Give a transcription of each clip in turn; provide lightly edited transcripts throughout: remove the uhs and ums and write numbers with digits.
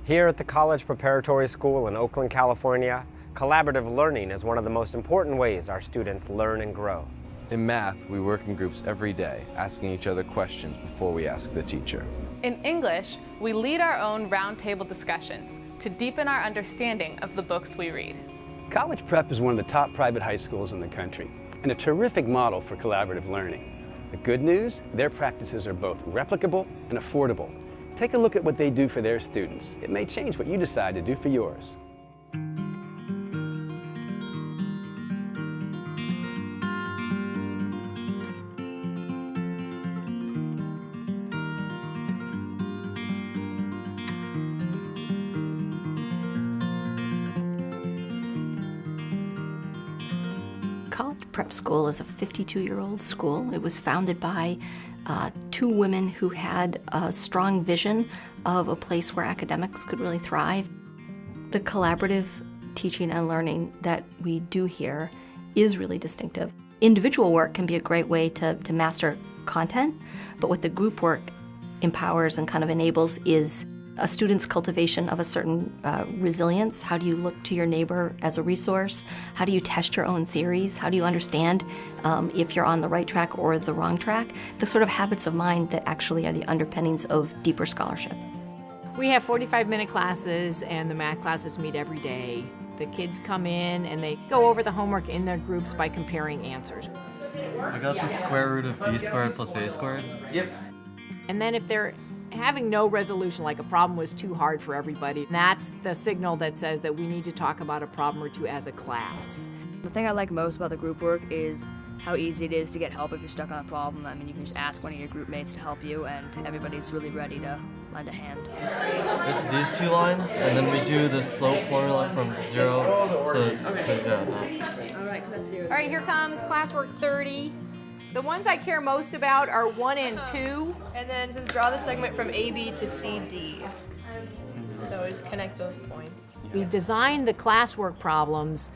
Here at the College Preparatory School in Oakland, California, collaborative learning is one of the most important ways our students learn and grow. In math, we work in groups every day, asking each other questions before we ask the teacher. In English, we lead our own roundtable discussions to deepen our understanding of the books we read. College Prep is one of the top private high schools in the country and a terrific model for collaborative learning. The good news, their practices are both replicable and affordable. Take a look at what they do for their students. It may change what you decide to do for yours. College Prep School is a 52-year-old school. It was founded by two women who had a strong vision of a place where academics could really thrive. The collaborative teaching and learning that we do here is really distinctive. Individual work can be a great way to master content, but what the group work empowers and kind of enables is a student's cultivation of a certain resilience. How do you look to your neighbor as a resource? How do you test your own theories? How do you understand if you're on the right track or the wrong track? The sort of habits of mind that actually are the underpinnings of deeper scholarship. We have 45-minute classes, and the math classes meet every day. The kids come in and they go over the homework in their groups by comparing answers. I got the square root of b squared plus a squared. Yep. And then if they're having no resolution, like a problem was too hard for everybody, that's the signal that says that we need to talk about a problem or two as a class. The thing I like most about the group work is how easy it is to get help if you're stuck on a problem. I mean, you can just ask one of your group mates to help you, and everybody's really ready to lend a hand. It's these two lines, and then we do the slope formula from 0 to that. All right, here comes classwork 30. The ones I care most about are 1 and 2. And then it says draw the segment from AB to CD. So just connect those points. We designed the classwork problems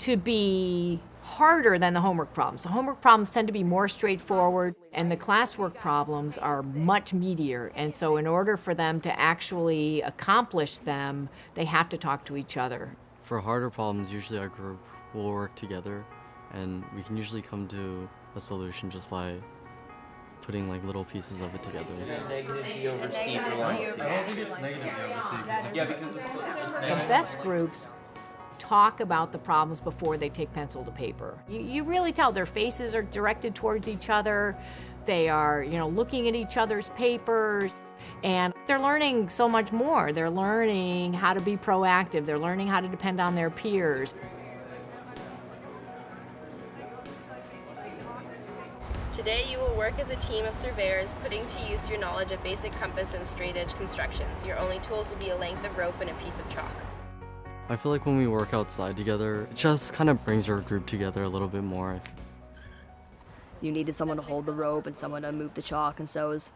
to be harder than the homework problems. The homework problems tend to be more straightforward, and the classwork problems are much meatier. And so in order for them to actually accomplish them, they have to talk to each other. For harder problems, usually our group will work together, and we can usually come to a solution just by putting like little pieces of it together. Negative d over c for line 2. I don't think it's negative d over c. Yeah, because it's The best groups talk about the problems before they take pencil to paper. You really tell their faces are directed towards each other. They are, looking at each other's papers. And they're learning so much more. They're learning how to be proactive. They're learning how to depend on their peers. Today you will work as a team of surveyors, putting to use your knowledge of basic compass and straight edge constructions. Your only tools will be a length of rope and a piece of chalk. I feel like when we work outside together, it just kind of brings our group together a little bit more. You needed someone to hold the rope and someone to move the chalk, and so it was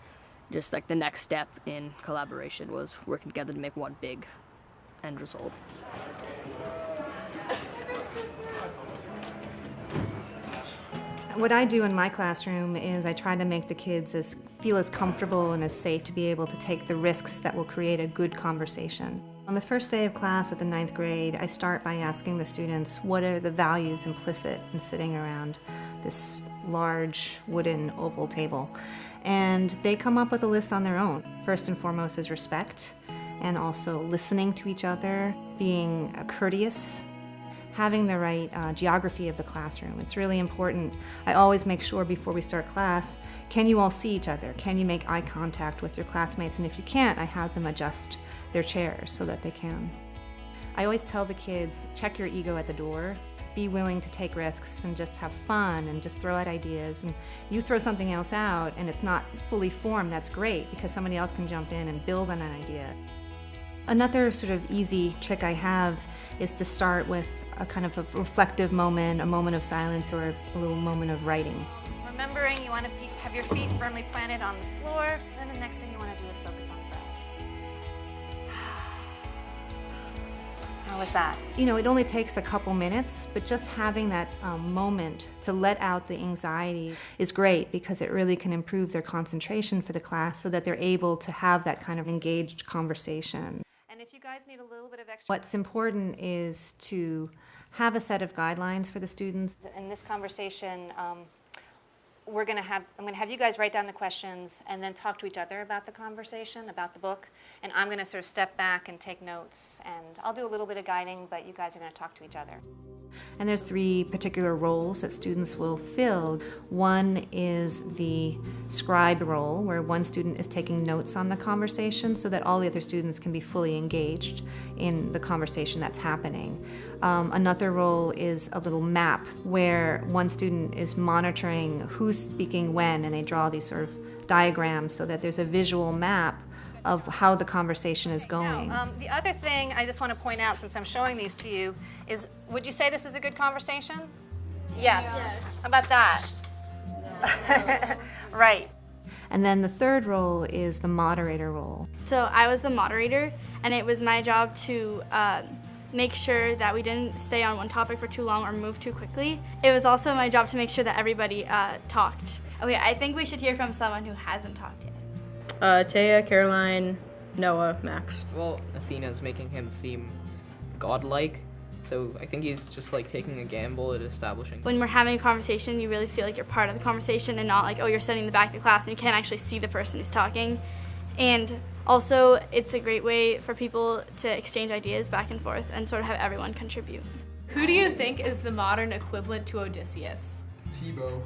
just like the next step in collaboration was working together to make one big end result. What I do in my classroom is I try to make the kids feel as comfortable and as safe to be able to take the risks that will create a good conversation. On the first day of class with the 9th grade, I start by asking the students what are the values implicit in sitting around this large wooden oval table. And they come up with a list on their own. First and foremost is respect, and also listening to each other, being courteous, having the right geography of the classroom. It's really important. I always make sure before we start class, can you all see each other? Can you make eye contact with your classmates? And if you can't, I have them adjust their chairs so that they can. I always tell the kids, check your ego at the door. Be willing to take risks and just have fun and just throw out ideas. And you throw something else out and it's not fully formed, that's great, because somebody else can jump in and build on an idea. Another sort of easy trick I have is to start with a kind of a reflective moment, a moment of silence, or a little moment of writing. Remembering you want to have your feet firmly planted on the floor, then the next thing you want to do is focus on the breath. How was that? You know, it only takes a couple minutes, but just having that moment to let out the anxiety is great, because it really can improve their concentration for the class so that they're able to have that kind of engaged conversation. And guys need a little bit of extra. What's important is to have a set of guidelines for the students. In this conversation, I'm going to have you guys write down the questions and then talk to each other about the conversation, about the book. And I'm going to sort of step back and take notes. And I'll do a little bit of guiding, but you guys are going to talk to each other. And there's 3 particular roles that students will fill. One is the scribe role, where one student is taking notes on the conversation so that all the other students can be fully engaged in the conversation that's happening. Another role is a little map where one student is monitoring who's speaking when, and they draw these sort of diagrams so that there's a visual map of how the conversation is going. Now, the other thing I just want to point out, since I'm showing these to you, is would you say this is a good conversation? Yes. How about that? No. Right. And then the third role is the moderator role. So I was the moderator, and it was my job to make sure that we didn't stay on one topic for too long or move too quickly. It was also my job to make sure that everybody talked. Okay, I think we should hear from someone who hasn't talked yet. Taya, Caroline, Noah, Max. Well, Athena's making him seem godlike, so I think he's just like taking a gamble at establishing. When we're having a conversation, you really feel like you're part of the conversation and not like, oh, you're sitting in the back of the class and you can't actually see the person who's talking. And also, it's a great way for people to exchange ideas back and forth and sort of have everyone contribute. Who do you think is the modern equivalent to Odysseus? Tebow.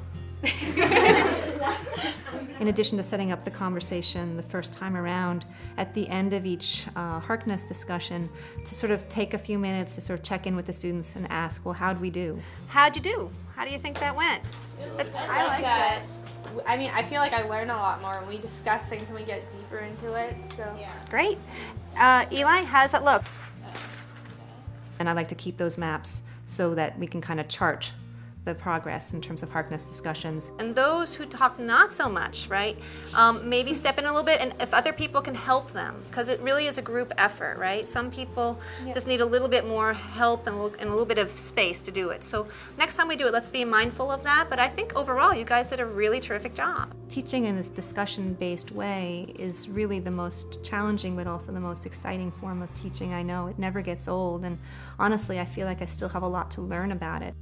In addition to setting up the conversation the first time around, at the end of each Harkness discussion, to sort of take a few minutes to sort of check in with the students and ask, well, how'd we do? How'd you do? How do you think that went? I like that. I mean, I feel like I learn a lot more when we discuss things and we get deeper into it, so. Yeah. Great. Eli, how does that look? And I like to keep those maps so that we can kind of chart the progress in terms of Harkness discussions. And those who talk not so much, right, maybe step in a little bit, and if other people can help them, because it really is a group effort, right? Some people just need a little bit more help and a little bit of space to do it. So next time we do it, let's be mindful of that, but I think overall you guys did a really terrific job. Teaching in this discussion-based way is really the most challenging but also the most exciting form of teaching I know. It never gets old, and honestly I feel like I still have a lot to learn about it.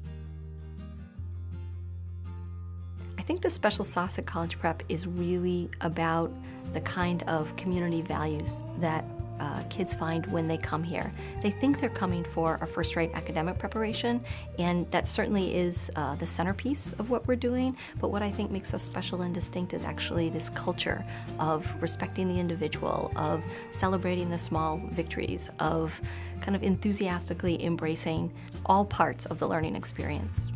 I think the special sauce at College Prep is really about the kind of community values that kids find when they come here. They think they're coming for a first-rate academic preparation, and that certainly is the centerpiece of what we're doing, but what I think makes us special and distinct is actually this culture of respecting the individual, of celebrating the small victories, of kind of enthusiastically embracing all parts of the learning experience.